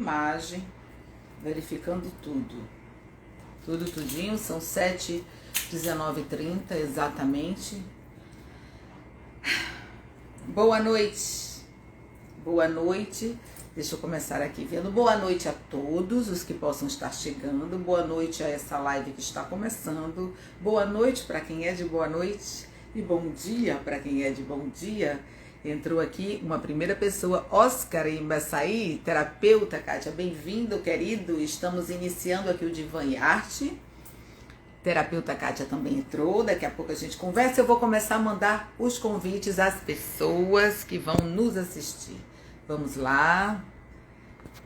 Imagem, verificando tudo. Tudinho, são 7h19h30 exatamente. Boa noite. Boa noite. Deixa eu começar aqui vendo. Boa noite a todos os que possam estar chegando. Boa noite a essa live que está começando. Boa noite para quem é de boa noite. E bom dia para quem é de bom dia. Entrou aqui uma primeira pessoa, Oscar Embaçaí, terapeuta. Kátia, bem-vindo, querido. Estamos iniciando aqui o Divã e Arte. Terapeuta Kátia também entrou. Daqui a pouco a gente conversa. Eu vou começar a mandar os convites às pessoas que vão nos assistir. Vamos lá.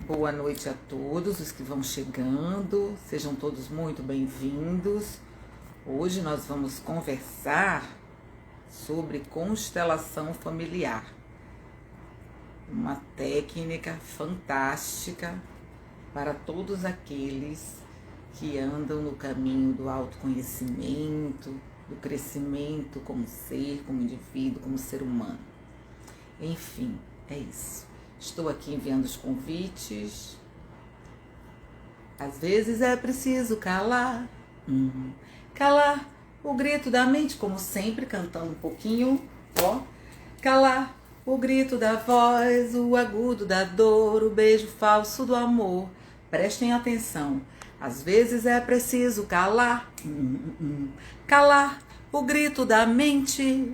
Boa noite a todos os que vão chegando. Sejam todos muito bem-vindos. Hoje nós vamos conversar sobre constelação familiar. Uma técnica fantástica para todos aqueles que andam no caminho do autoconhecimento, do crescimento como ser, como indivíduo, como ser humano. Enfim, é isso. Estou aqui enviando os convites. Às vezes é preciso calar. Calar o grito da mente, como sempre, cantando um pouquinho, ó. Calar o grito da voz, o agudo da dor, o beijo falso do amor. Prestem atenção. Às vezes é preciso calar. Calar o grito da mente.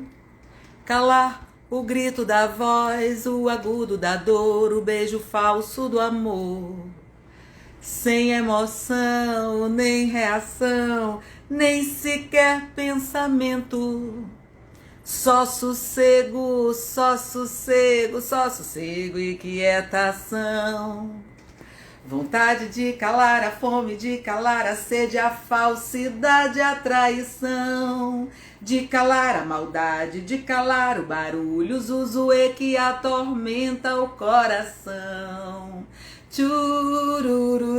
Calar o grito da voz, o agudo da dor, o beijo falso do amor. Sem emoção, nem reação, nem sequer pensamento. Só sossego, só sossego, só sossego e quietação. Vontade de calar a fome, de calar a sede, a falsidade, a traição. De calar a maldade, de calar o barulho, o zuzuê que atormenta o coração. Tchurururu,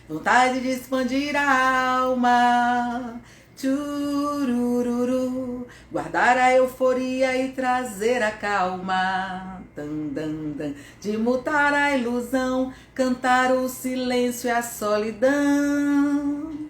vontade de expandir a alma. Tchurururu, guardar a euforia e trazer a calma. De mutar a ilusão, cantar o silêncio e a solidão.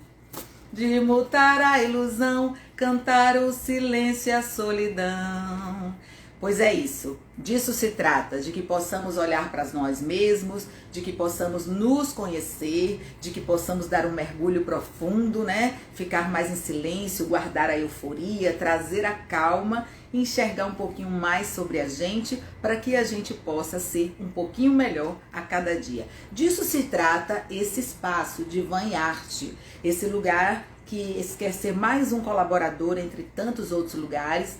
De mutar a ilusão, cantar o silêncio e a solidão. Pois é isso, disso se trata, de que possamos olhar para nós mesmos, de que possamos nos conhecer, de que possamos dar um mergulho profundo, né? Ficar mais em silêncio, guardar a euforia, trazer a calma, enxergar um pouquinho mais sobre a gente, para que a gente possa ser um pouquinho melhor a cada dia. Disso se trata esse espaço Divã e Arte, esse lugar que quer ser mais um colaborador entre tantos outros lugares.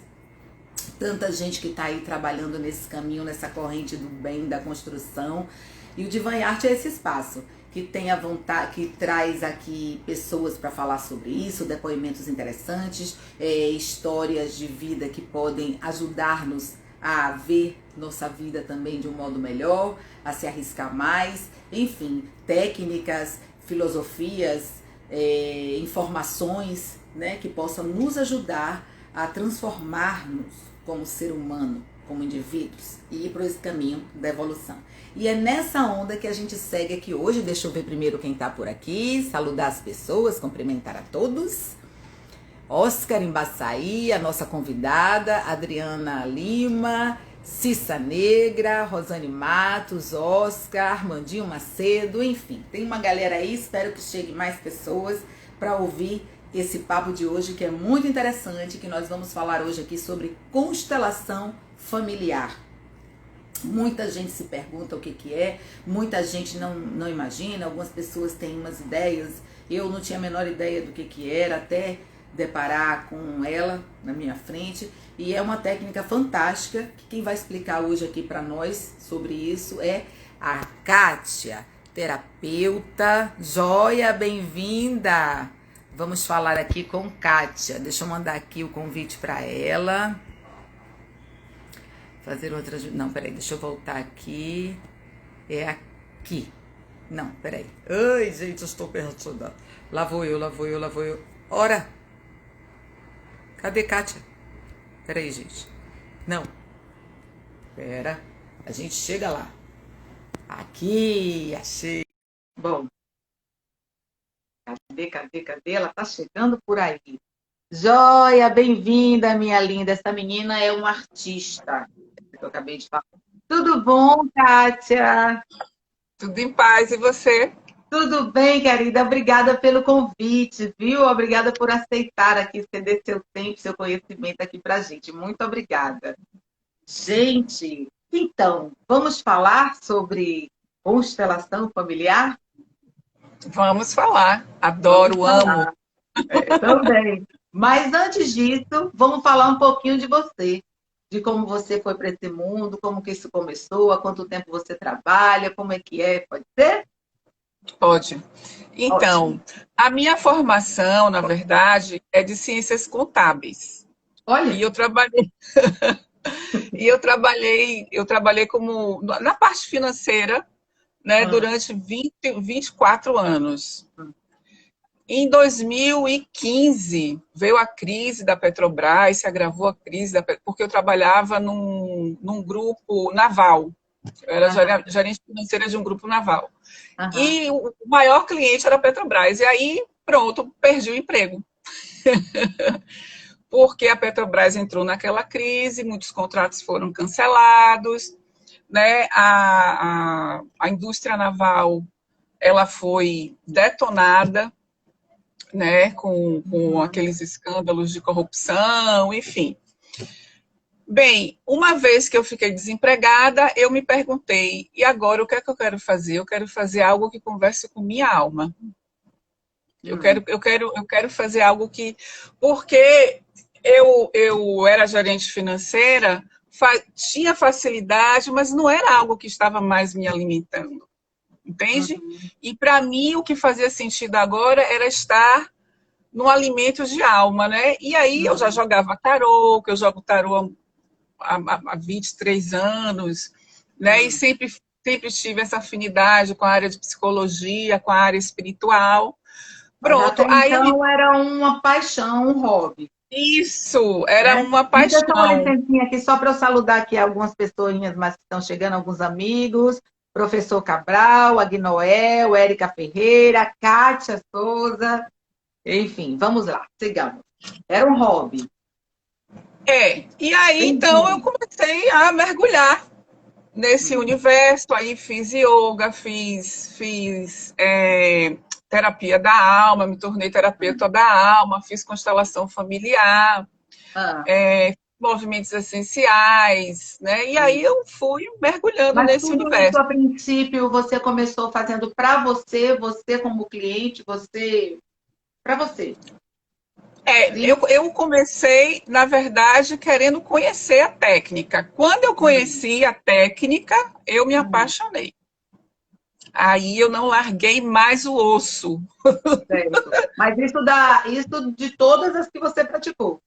Tanta gente que está aí trabalhando nesse caminho, nessa corrente do bem, da construção. E o Divã e Arte é esse espaço que tem a vontade, que traz aqui pessoas para falar sobre isso, depoimentos interessantes, histórias de vida que podem ajudar-nos a ver nossa vida também de um modo melhor, a se arriscar mais. Enfim, técnicas, filosofias, informações, né, que possam nos ajudar a transformar-nos como ser humano, como indivíduos, e ir para esse caminho da evolução. E é nessa onda que a gente segue aqui hoje. Deixa eu ver primeiro quem está por aqui, saludar as pessoas, cumprimentar a todos. Oscar Embaçaí, a nossa convidada, Adriana Lima, Cissa Negra, Rosane Matos, Oscar, Armandinho Macedo, enfim, tem uma galera aí, espero que chegue mais pessoas para ouvir esse papo de hoje, que é muito interessante, que nós vamos falar hoje aqui sobre constelação familiar. Muita gente se pergunta o que é, muita gente não imagina, algumas pessoas têm umas ideias, eu não tinha a menor ideia do que era, até deparar com ela na minha frente, e é uma técnica fantástica, que quem vai explicar hoje aqui para nós sobre isso é a Kátia, terapeuta. Joia, bem-vinda! Vamos falar aqui com Kátia. Deixa eu mandar aqui o convite para ela. Fazer outra... Não, peraí, deixa eu voltar aqui. É aqui. Não, peraí. Ai, gente, eu estou perdida. Lá vou eu. Ora! Cadê Kátia? Peraí, gente. Não. Pera. A gente chega lá. Aqui, achei. Bom, cadê? Ela tá chegando por aí. Joia, bem-vinda, minha linda. Essa menina é uma artista, que eu acabei de falar. Tudo bom, Kátia? Tudo em paz, e você? Tudo bem, querida? Obrigada pelo convite, viu? Obrigada por aceitar aqui, ceder seu tempo, seu conhecimento aqui pra gente. Muito obrigada. Gente, então, vamos falar sobre constelação familiar? Vamos falar. Vamos Adoro, amo. falar. Também. Mas antes disso, vamos falar um pouquinho de você, de como você foi para esse mundo, como que isso começou, há quanto tempo você trabalha, como é que é, pode ser? Pode. Ótimo. Então, a minha formação, na verdade, é de ciências contábeis. E Olha, eu trabalhei, eu trabalhei como na parte financeira, né, ah, durante 24 anos. Em 2015, veio a crise da Petrobras, se agravou a crise, porque eu trabalhava num grupo naval. Eu era aham, gerente financeira de um grupo naval. aham, E o maior cliente era a Petrobras. E aí, pronto, perdi o emprego. Porque a Petrobras entrou naquela crise, muitos contratos foram cancelados, né? A indústria naval ela foi detonada, né? Com uhum, aqueles escândalos de corrupção, enfim. Bem, uma vez que eu fiquei desempregada, eu me perguntei, e agora o que é que eu quero fazer? Eu quero fazer algo que converse com minha alma. Eu uhum, quero, eu quero, eu quero fazer algo que. Porque eu era gerente financeira, tinha facilidade, mas não era algo que estava mais me alimentando, entende? uhum, E para mim, o que fazia sentido agora era estar no alimento de alma, né? E aí eu já uhum, jogava tarô, que eu jogo tarô há 23 anos, né? E uhum. sempre tive essa afinidade com a área de psicologia, com a área espiritual. Mas até Pronto, aí eu me então era uma paixão, um hobby. Isso, era Né? uma Me dê só uma paixão. licencinha aqui, só para eu saludar aqui algumas pessoinhas mais que estão chegando, alguns amigos. Professor Cabral, Agnoel, Érica Ferreira, Kátia Souza. Enfim, vamos lá, sigamos. Era um hobby. E aí então eu Entendi. comecei a mergulhar nesse universo, aí fiz yoga, fiz terapia da alma, me tornei terapeuta da alma, fiz constelação familiar, Ah, movimentos essenciais, né? E aí eu fui mergulhando mas nesse tudo isso, universo. a princípio, você começou fazendo para você, você como cliente, você, para você. Sim? Eu comecei, na verdade, querendo conhecer a técnica. Quando eu Hum, conheci a técnica, eu me hum, apaixonei. Aí eu não larguei mais o osso. certo. Mas isso de todas as que você praticou.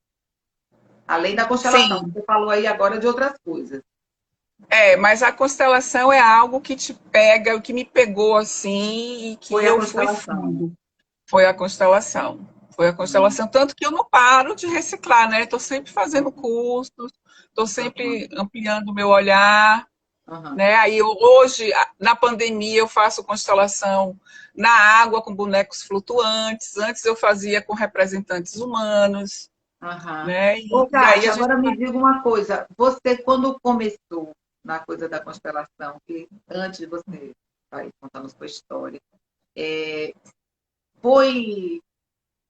Além da constelação, Sim, você falou aí agora de outras coisas. mas a constelação é algo que te pega, o que me pegou assim e que Foi a eu fui constelação. fundo. Foi a constelação. Foi a Hum, constelação, tanto que eu não paro de reciclar, né? Estou sempre fazendo uhum, cursos, estou uhum, sempre ampliando o meu olhar, uhum, né? Aí hoje, na pandemia, eu faço constelação na água com bonecos flutuantes. Antes eu fazia com representantes humanos, uhum. né? Ô, E aí a Kátia, gente agora me diga uma coisa. Você, quando começou na coisa da constelação, que antes de você vai contando sua história, foi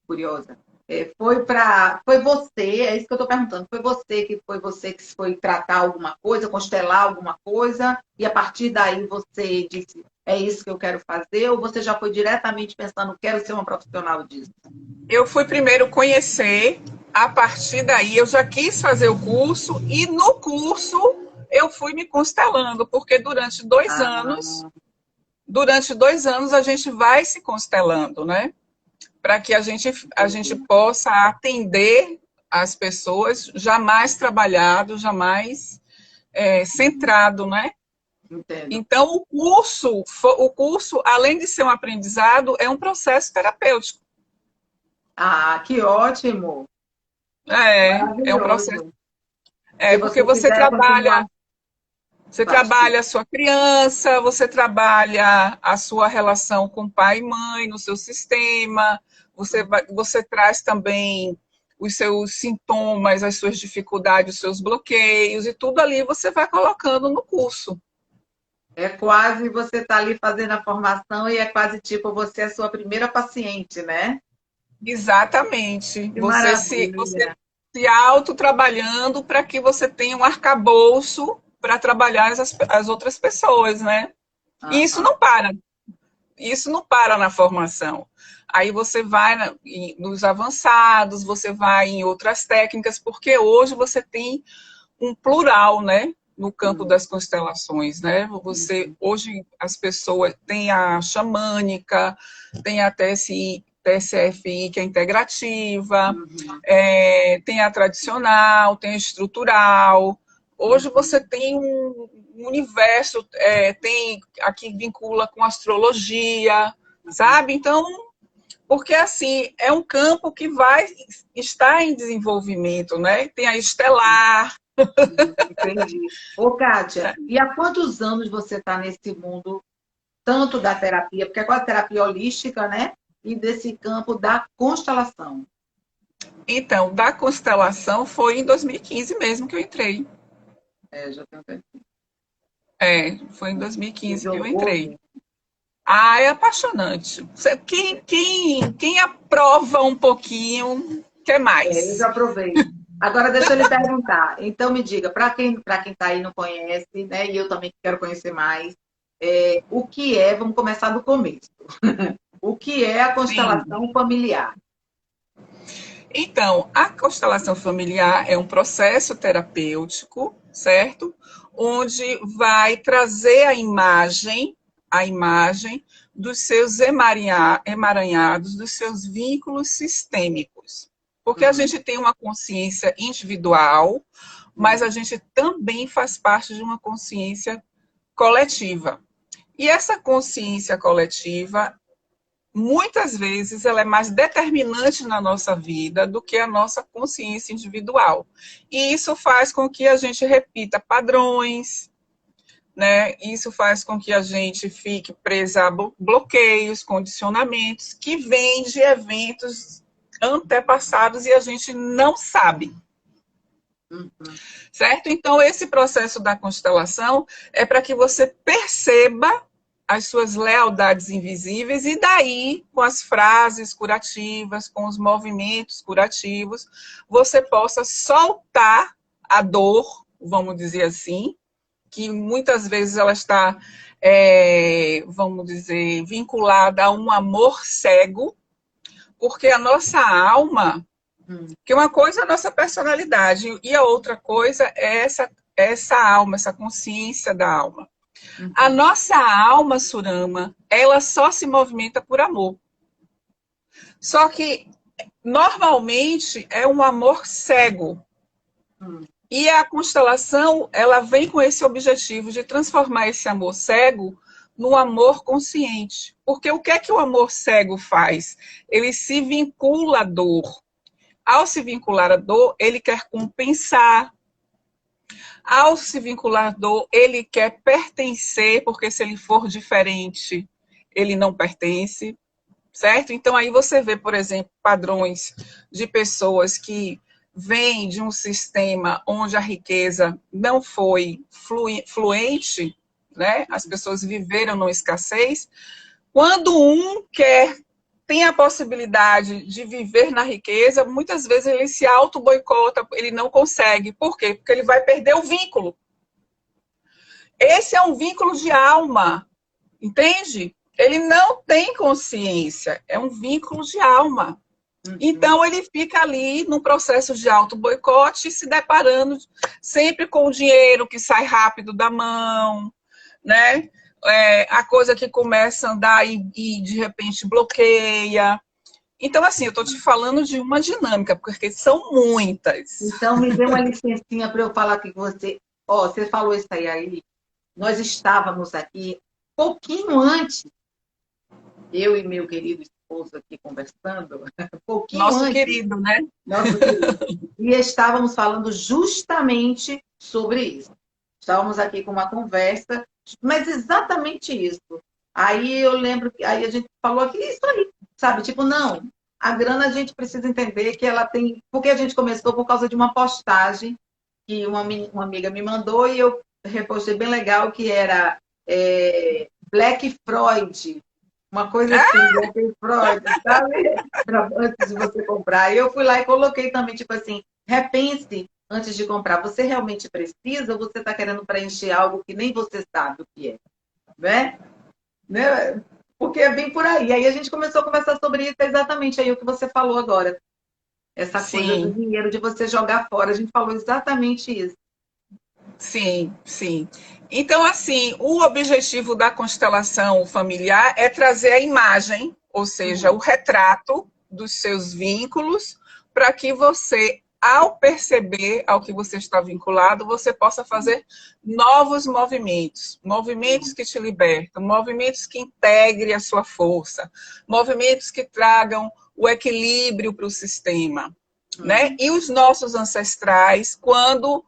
curiosa. Foi você, é isso que eu estou perguntando. Foi você que foi tratar alguma coisa, constelar alguma coisa, e a partir daí você disse, é isso que eu quero fazer, ou você já foi diretamente pensando, quero ser uma profissional disso? eu fui primeiro conhecer, a partir daí eu já quis fazer o curso e no curso eu fui me constelando, porque Ah, durante 2 anos a gente vai se constelando, né? Para que a gente entendi. possa atender as pessoas jamais trabalhado, jamais centrado, né? Entendo. Então, o curso, além de ser um aprendizado, é um processo terapêutico. Ah, que ótimo! É um processo. Maravilhoso. Se Porque você você quiser trabalha. continuar. Você trabalha a sua criança, você trabalha a sua relação com pai e mãe no seu sistema, você traz também os seus sintomas, as suas dificuldades, os seus bloqueios, e tudo ali você vai colocando no curso. É quase você está ali fazendo a formação e é quase tipo você é a sua primeira paciente, né? Exatamente. Que Você maravilha. se autotrabalhando para que você tenha um arcabouço para trabalhar as outras pessoas, né? E Aham. isso não para na formação. Aí você vai nos avançados, você vai em outras técnicas, porque hoje você tem um plural, né? No campo Hum, das constelações, né? hum, Hoje as pessoas têm a xamânica, tem a TSFI, que é integrativa, uhum, tem a tradicional, tem a estrutural. Hoje uhum. você tem um universo, tem aqui vincula com astrologia, sabe? Então, porque assim, é um campo que vai estar em desenvolvimento, né? Tem a estelar. Entendi. Ô, Kátia, e há quantos anos você está nesse mundo, tanto da terapia, porque é quase terapia holística, né? E desse campo da constelação? Então, da constelação foi em 2015 mesmo que eu entrei. É, já tenho tempo. Foi em Você 2015 que eu jogou entrei. mesmo. Ah, é apaixonante. Quem aprova um pouquinho, quer É, eu mais. já provei. Agora, deixa eu lhe perguntar. Então, me diga, para quem está aí e não conhece, né? E eu também quero conhecer mais, o que é, vamos começar do começo. O que é a Sim. constelação familiar? Então, a constelação familiar é um processo terapêutico, certo? Onde vai trazer a imagem dos seus emaranhados, dos seus vínculos sistêmicos. Porque a Hum, gente tem uma consciência individual, mas hum, a gente também faz parte de uma consciência coletiva. E essa consciência coletiva muitas vezes ela é mais determinante na nossa vida do que a nossa consciência individual. E isso faz com que a gente repita padrões, né? Isso faz com que a gente fique presa a bloqueios, condicionamentos que vêm de eventos antepassados e a gente não sabe, hum. certo? Então, esse processo da constelação é para que você perceba as suas lealdades invisíveis e daí, com as frases curativas, com os movimentos curativos, você possa soltar a dor, vamos dizer assim, que muitas vezes ela está, vamos dizer, vinculada a um amor cego, porque a nossa alma, Hum, que uma coisa é a nossa personalidade e a outra coisa é essa alma, essa consciência da alma. A uhum, nossa alma, Surama, ela só se movimenta por amor. Só que, normalmente, é um amor cego. hum, E a constelação, ela vem com esse objetivo de transformar esse amor cego no amor consciente. Porque o que é que o amor cego faz? Ele se vincula à dor. Ao se vincular à dor, ele quer compensar. Ao se vincular à dor, ele quer pertencer, porque se ele for diferente, ele não pertence, certo? Então aí você vê, por exemplo, padrões de pessoas que vêm de um sistema onde a riqueza não foi fluente, né? As pessoas viveram numa escassez. Quando um quer tem a possibilidade de viver na riqueza, muitas vezes ele se auto-boicota, ele não consegue. Por quê? Porque ele vai perder o vínculo. Esse é um vínculo de alma, entende? Ele não tem consciência, é um vínculo de alma. uhum. Então ele fica ali num processo de auto-boicote, se deparando sempre com o dinheiro que sai rápido da mão, né? A coisa que começa a andar e de repente bloqueia. Então, assim, eu estou te falando de uma dinâmica, porque são muitas. Então, me dê uma licencinha para eu falar aqui com você. Ó, você falou isso aí. Nós estávamos aqui pouquinho antes, eu e meu querido esposo aqui conversando, pouquinho Nosso antes, querido, né? nosso querido, e estávamos falando justamente sobre isso, Estávamos aqui com uma conversa, mas exatamente isso. Aí eu lembro que aí a gente falou aqui, isso aí, sabe? Tipo, não, a grana a gente precisa entender que ela tem. Porque a gente começou por causa de uma postagem que uma amiga me mandou e eu repostei bem legal, que era Black Freud, uma coisa assim, Black Freud, sabe? Antes de você comprar. E eu fui lá e coloquei também, tipo assim, repense antes de comprar. Você realmente precisa ou você está querendo preencher algo que nem você sabe o que é, né? Né? Porque é bem por aí. Aí a gente começou a conversar sobre isso, exatamente aí o que você falou agora. Essa coisa do Sim, dinheiro, de você jogar fora. A gente falou exatamente isso. sim, sim. Então, assim, o objetivo da constelação familiar é trazer a imagem, ou seja, o retrato dos seus vínculos, para que você, ao perceber ao que você está vinculado, você possa fazer novos movimentos, movimentos que te libertam, movimentos que integrem a sua força, movimentos que tragam o equilíbrio para o sistema, né? E os nossos ancestrais, quando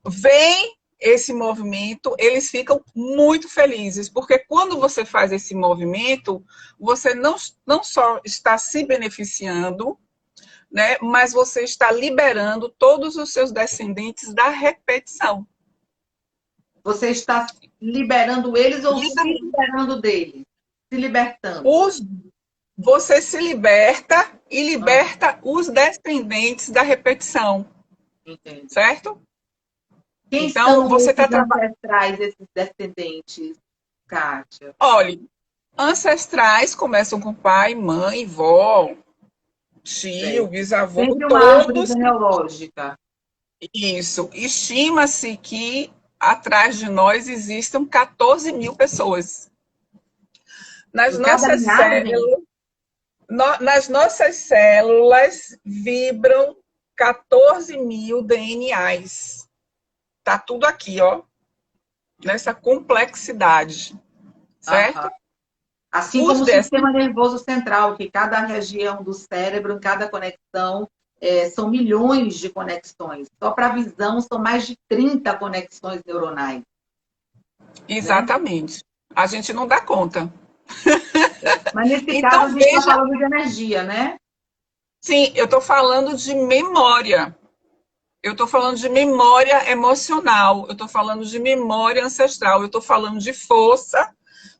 vem esse movimento, eles ficam muito felizes, porque quando você faz esse movimento, você não só está se beneficiando, né, mas você está liberando todos os seus descendentes da repetição. Você está liberando eles ou se Liberando. liberando deles? Se libertando. Os, você se liberta e Ah, liberta os descendentes da repetição, entendi. certo? Quem Então, são você está esses trabalhando. ancestrais, esses descendentes, Kátia? Olha, ancestrais começam com pai, mãe, vó, tio, Certo. bisavô, Sempre uma árvore todos. genealógica. Isso. Estima-se que atrás de nós existam 14 mil pessoas. Nas Em cada nossas linhagem, células, nas nossas células vibram 14 mil DNAs. Tá tudo aqui, ó, nessa complexidade, aham. certo? Assim Os como o descendentes. sistema nervoso central, que cada região do cérebro, em cada conexão, são milhões de conexões. Só para a visão, são mais de 30 conexões neuronais, né? Exatamente. A gente não dá conta. Mas nesse caso, a Então, gente está veja, falando de energia, né? sim, eu estou falando de memória. Eu estou falando de memória emocional, eu estou falando de memória ancestral, eu estou falando de força,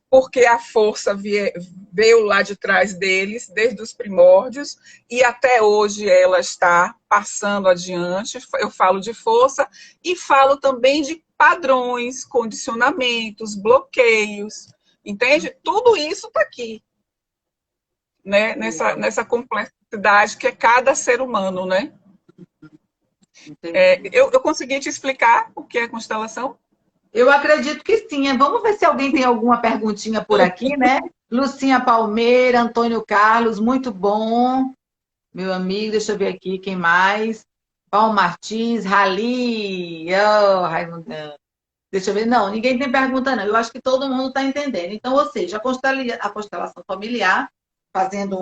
porque a força veio lá de trás deles, desde os primórdios, e até hoje ela está passando adiante. Eu falo de força e falo também de padrões, condicionamentos, bloqueios, entende? Tudo isso está aqui, né? Nessa complexidade que é cada ser humano, né? Entendi. Eu consegui te explicar o que é constelação? Eu acredito que sim. Vamos ver se alguém tem alguma perguntinha por aqui, né? Lucinha Palmeira, Antônio Carlos, muito bom. Meu amigo, deixa eu ver aqui, quem mais? Paulo Martins, Rali, oh, Raimundão. Deixa eu ver. Não, ninguém tem pergunta, não. Eu acho que todo mundo está entendendo. Então, ou seja, a constelação familiar, fazendo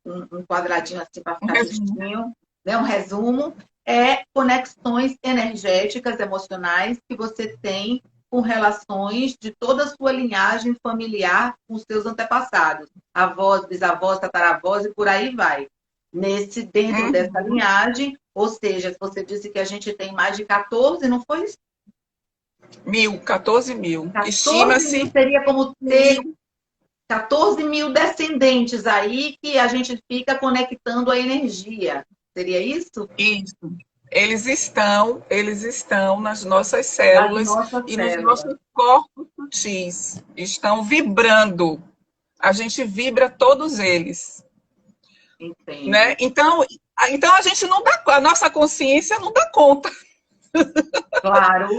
um quadradinho assim para Um ficar resumo. justinho, né? Um resumo, é conexões energéticas, emocionais que você tem com relações de toda a sua linhagem familiar com seus antepassados, avós, bisavós, tataravós e por aí vai. Dentro dessa Uhum. linhagem, ou seja, se você disse que a gente tem mais de 14, não foi isso? 14 mil. 14 mil Estima-se seria como ter mil. 14 mil descendentes aí que a gente fica conectando a energia. Seria isso? Isso. Eles estão nas nossas Nas células nossas e nos células. nossos corpos sutis. Estão vibrando. A gente vibra todos eles, né? Entendo. Então a gente não dá, a nossa consciência não dá conta, Claro,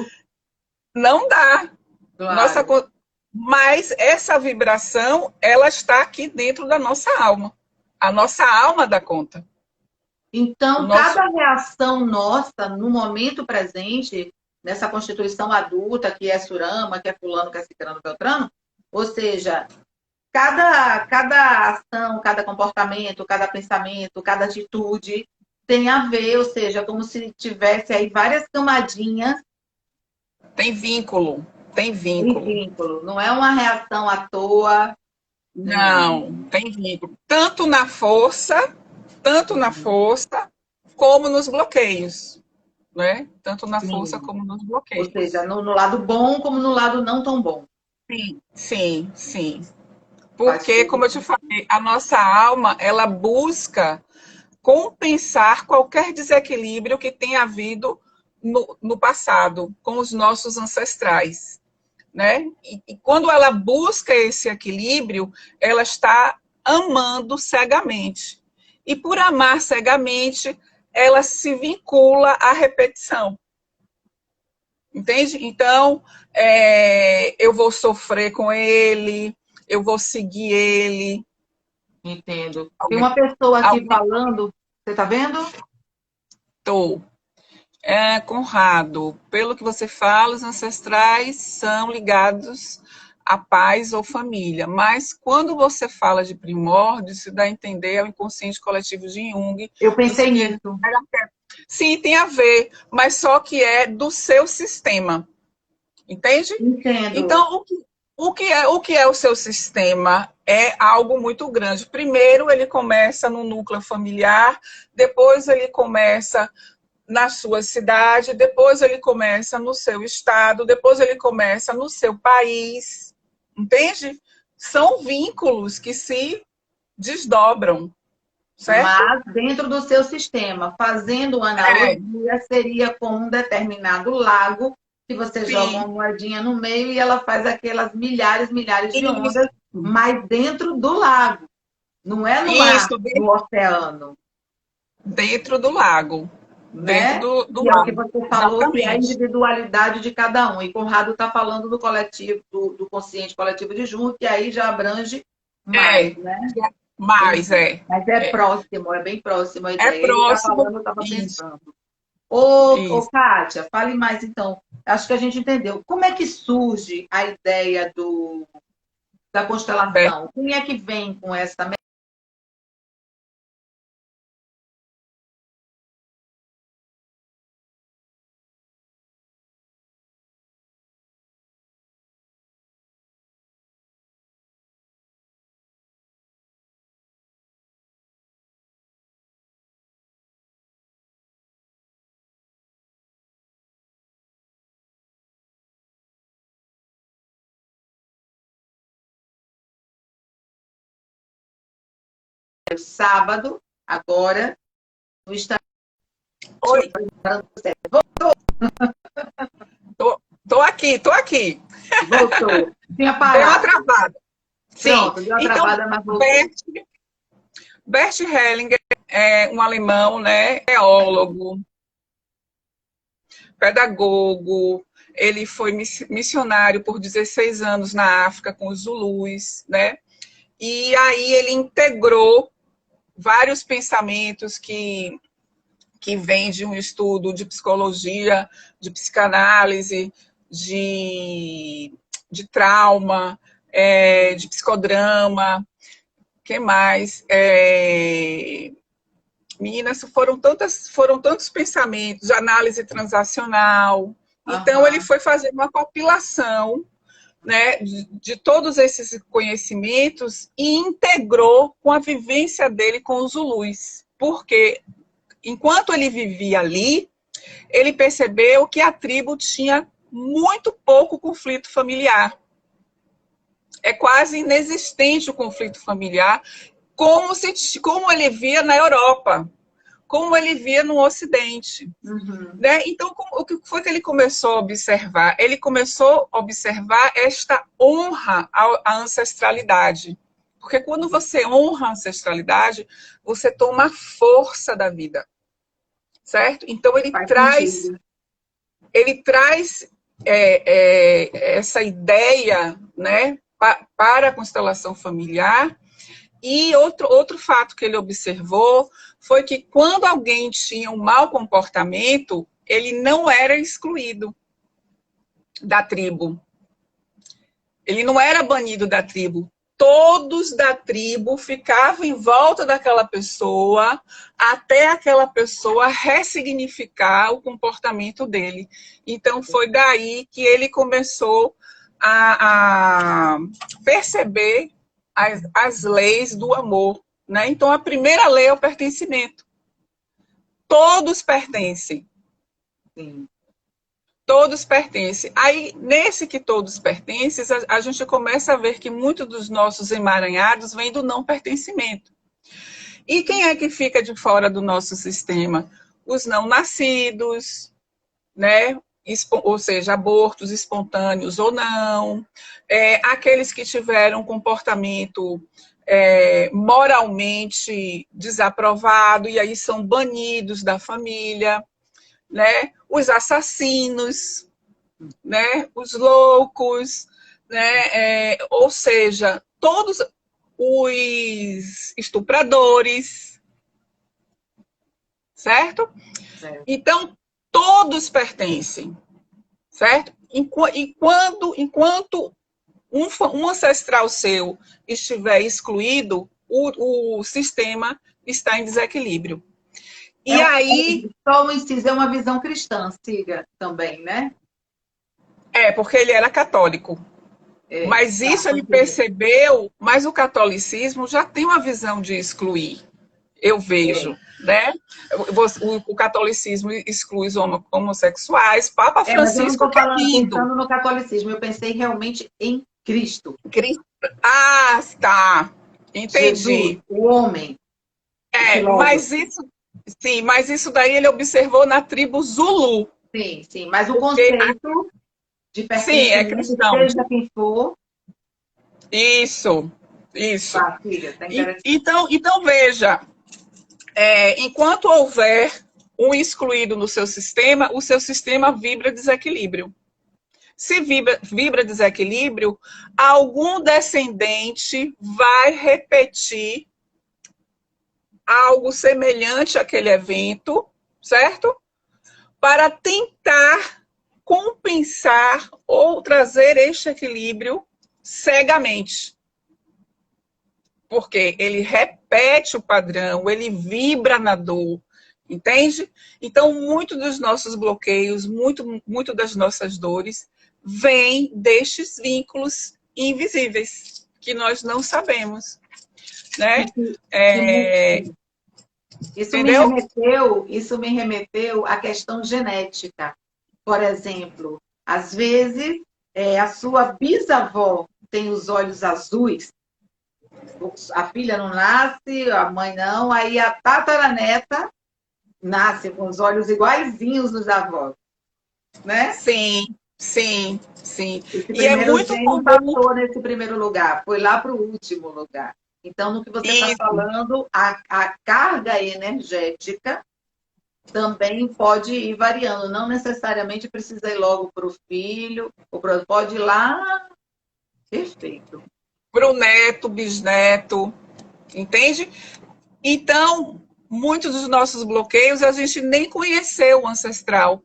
não dá. Nossa, claro. mas essa vibração, ela está aqui dentro da nossa alma. A nossa alma dá conta. O Então, nosso cada reação nossa no momento presente, nessa constituição adulta, que é Surama, que é fulano, que é ciclano, beltrano, ou seja, cada ação, cada comportamento, cada pensamento, cada atitude tem a ver, ou seja, como se tivesse aí várias camadinhas Tem vínculo, tem Tem vínculo. vínculo. Não é uma reação à toa. Não, tem vínculo. Tanto na Uhum. força, como nos bloqueios, né? Tanto na força Sim. como nos Ou seja, bloqueios. no lado bom como no lado não tão bom. Sim, sim, sim. Faz Porque, todo como eu te sentido. falei, a nossa alma, ela busca compensar qualquer desequilíbrio que tenha havido no passado, com os nossos ancestrais, né? E quando ela busca esse equilíbrio, ela está amando cegamente. E por amar cegamente, ela se vincula à repetição. Entende? Então, eu vou sofrer com ele, eu vou seguir ele. Entendo. Tem uma pessoa aqui falando, você está vendo? Aumentou. Conrado, pelo que você fala, os ancestrais são ligados a pais ou família, mas quando você fala de primórdios, se dá a entender ao inconsciente coletivo de Jung, Eu dos pensei que... nisso. Sim, tem a ver, mas só que é do seu sistema, entende? Entendo. Então, o que é o seu sistema? É algo muito grande. Primeiro, ele começa no núcleo familiar, depois ele começa na sua cidade, depois ele começa no seu estado, depois ele começa no seu país, entende? São vínculos que se desdobram, certo? Mas dentro do seu sistema, fazendo uma É, analogia, seria com um determinado lago que você joga uma sim, moedinha no meio e ela faz aquelas milhares de ondas, isso, mas dentro do lago, não é no mar, isso, no oceano, dentro do lago, dentro né? do Que é o que lago, você falou, que é a exatamente. individualidade de cada um. E Conrado está falando do coletivo, do consciente coletivo de Jung, que aí já abrange mais, É, né? mas Entendi. Mas é próximo, é bem próximo a é ideia. Ele está próximo, falando, eu estava isso, pensando. Ô, isso. Kátia, fale mais então. Acho que a gente entendeu. Como é que surge a ideia da constelação? Quem é que vem com essa sábado, agora, no Instagram? Oi, tô aqui, tô aqui. Voltou. Tinha Deu uma parado. travada. Sim. Pronto, deu uma Então, travada, mas voltou. Bert, Bert Hellinger é um alemão, né? Teólogo, pedagogo. Ele foi missionário por 16 anos na África com os Zulus, né? E aí ele integrou vários pensamentos que vêm de um estudo de psicologia, de psicanálise, de, de trauma, de psicodrama, que mais? Meninas, foram tantos pensamentos, de análise transacional. Então, ele Aham. foi fazer uma compilação, né, de todos esses conhecimentos e integrou com a vivência dele com os Zulus. Porque, enquanto ele vivia ali, ele percebeu que a tribo tinha muito pouco conflito familiar. É quase inexistente o conflito familiar, como ele via na Europa, como ele via no Ocidente. Uhum. Né? Então, o que foi que ele começou a observar? Ele começou a observar esta honra à ancestralidade. Porque quando você honra a ancestralidade, você toma a força da vida, certo? Então, Faz sentido. ele traz essa ideia, né, para a constelação familiar. E outro fato que ele observou foi que quando alguém tinha um mau comportamento, ele não era excluído da tribo. Ele não era banido da tribo. todos da tribo ficavam em volta daquela pessoa até aquela pessoa ressignificar o comportamento dele. Então, foi daí que ele começou a perceber as leis do amor, né? Então, a primeira lei é o pertencimento. Todos pertencem. Sim. Todos pertencem. Aí, nesse que todos pertencem, a gente começa a ver que muitos dos nossos emaranhados vêm do não pertencimento. E quem é que fica de fora do nosso sistema? Os não nascidos, né? Ou seja, abortos espontâneos ou não, aqueles que tiveram comportamento moralmente desaprovado e aí são banidos da família, né? Os assassinos, né? Os loucos, né? Ou seja, todos os estupradores, certo? Então, todos pertencem, certo? Enquanto um ancestral seu estiver excluído, o sistema está em desequilíbrio. E aí... Só o inciso é uma visão cristã, siga também, né? Porque ele era católico. Mas isso ele percebeu, mas o catolicismo já tem uma visão de excluir, eu vejo, né? O catolicismo exclui os homossexuais, Papa Francisco, que é lindo. Pensando no catolicismo, eu pensei realmente em Cristo. Ah, tá. Entendi. Jesus, o homem. Mas isso daí ele observou na tribo Zulu. Sim, mas o conceito de pertencimento, é cristão. seja quem for. Isso. Tá, filha, tá então, veja, enquanto houver um excluído no seu sistema, o seu sistema vibra desequilíbrio. Se vibra desequilíbrio, algum descendente vai repetir algo semelhante àquele evento, certo? Para tentar compensar ou trazer este equilíbrio cegamente. Porque ele repete o padrão, ele vibra na dor, entende? Então, muito dos nossos bloqueios, muito das nossas dores, vem destes vínculos invisíveis, que nós não sabemos, né? Isso me remeteu à questão genética. Por exemplo, às vezes, a sua bisavó tem os olhos azuis, a filha não nasce, a mãe não, aí a tataraneta nasce com os olhos iguaizinhos dos avós, né? Sim. E é muito comum. Passou nesse primeiro lugar, foi lá para o último lugar. Então, no que você está falando, a carga energética também pode ir variando. Não necessariamente precisa ir logo para o filho, pode ir lá. Perfeito. Para o neto, bisneto, entende? Então, muitos dos nossos bloqueios a gente nem conheceu o ancestral.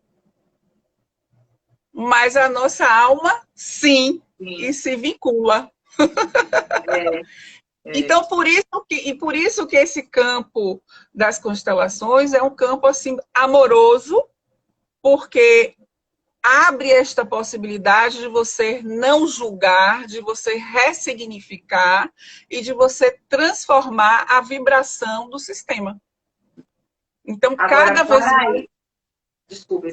Mas a nossa alma, sim. E se vincula. Então, por isso que esse campo das constelações é um campo assim amoroso, porque abre esta possibilidade de você não julgar, de você ressignificar e de você transformar a vibração do sistema. Então, cada vez mais... Desculpe,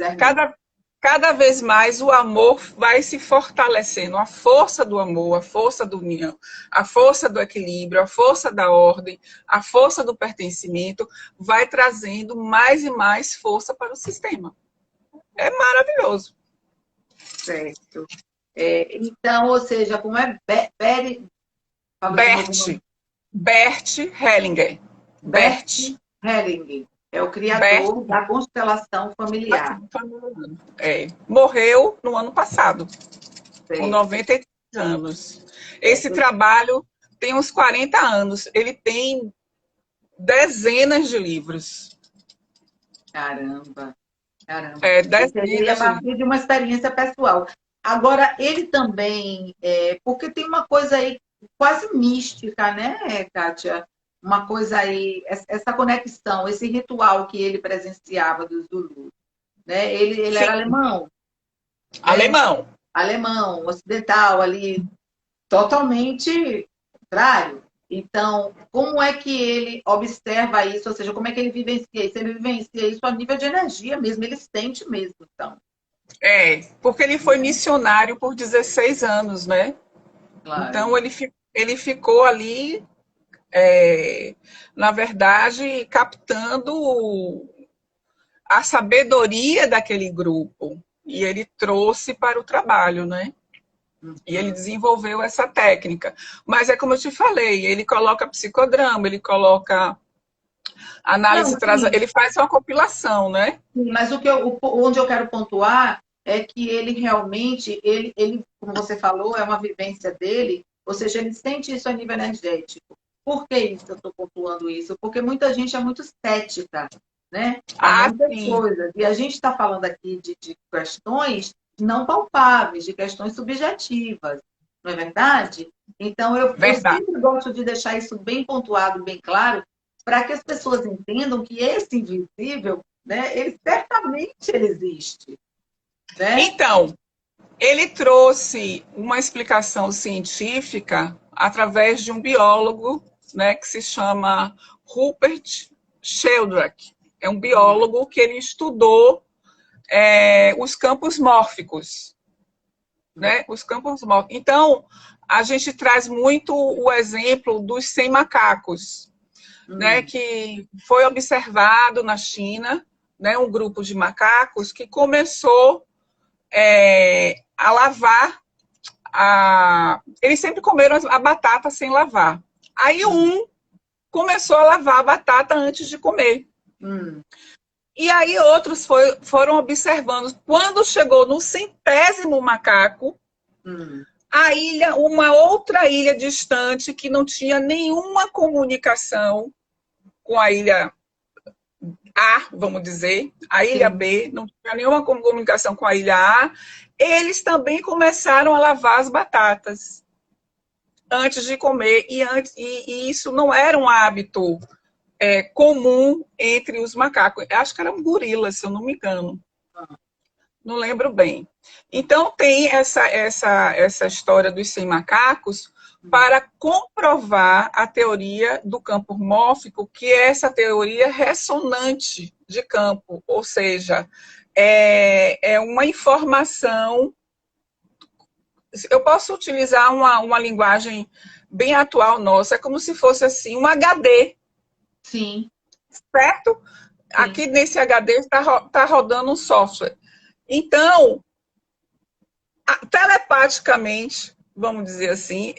cada vez mais o amor vai se fortalecendo, a força do amor, a força da união, a força do equilíbrio, a força da ordem, a força do pertencimento, vai trazendo mais e mais força para o sistema. É maravilhoso. Certo. Então, ou seja, como é Bert Hellinger. Bert Hellinger. É o criador da constelação familiar. Morreu no ano passado, com 93 anos. Esse trabalho tem uns 40 anos. Ele tem dezenas de livros. Caramba. Dezenas a partir de uma experiência pessoal. Agora, ele também... porque tem uma coisa aí quase mística, né, Kátia? Uma coisa aí, essa conexão, esse ritual que ele presenciava do Zulu, né? Ele era Sim, alemão, né? alemão. Alemão, ocidental ali, totalmente contrário. Então, como é que ele observa isso? Ou seja, como é que ele vivencia isso? Ele vivencia isso a nível de energia mesmo, ele sente mesmo, então. É, porque ele foi missionário por 16 anos, né? Claro. Então ele ficou ali, na verdade, captando a sabedoria daquele grupo. E ele trouxe para o trabalho, né? E ele Uhum. desenvolveu essa técnica. Mas é como eu te falei, ele coloca psicodrama, ele coloca Não, análise, sim, ele faz uma compilação, né? sim, mas onde eu quero pontuar é que ele realmente, como você falou, é uma vivência dele, ou seja, ele sente isso a nível energético. Por que isso eu estou pontuando isso? Porque muita gente é muito cética, né? A Ah, muitas sim, coisas. E a gente está falando aqui de questões não palpáveis, de questões subjetivas, não é verdade? Então, eu verdade. sempre gosto de deixar isso bem pontuado, bem claro, para que as pessoas entendam que esse invisível, né, ele existe, né? Então, ele trouxe uma explicação científica através de um biólogo, né, que se chama Rupert Sheldrake. É um biólogo que ele estudou os campos mórficos, né? Os campos mórficos. Então, a gente traz muito o exemplo dos 100 macacos, né, Hum, que foi observado na China, né, um grupo de macacos que começou a lavar eles sempre comeram a batata sem lavar. Aí hum, um começou a lavar a batata antes de comer. hum, E aí outros foram observando. Quando chegou no 100º macaco, hum. a ilha, uma outra ilha distante que não tinha nenhuma comunicação com a ilha A, vamos dizer, a ilha Sim, B, não tinha nenhuma comunicação com a ilha A, eles também começaram a lavar as batatas antes de comer, e isso não era um hábito comum entre os macacos. Acho que eram gorilas, se eu não me engano. Não lembro bem. Então, tem essa história dos 100 macacos para comprovar a teoria do campo mórfico, que é essa teoria ressonante de campo, ou seja, é uma informação. Eu posso utilizar uma linguagem bem atual nossa, é como se fosse assim um HD, sim, certo? sim. Aqui nesse HD está rodando um software. Então, telepaticamente, vamos dizer assim,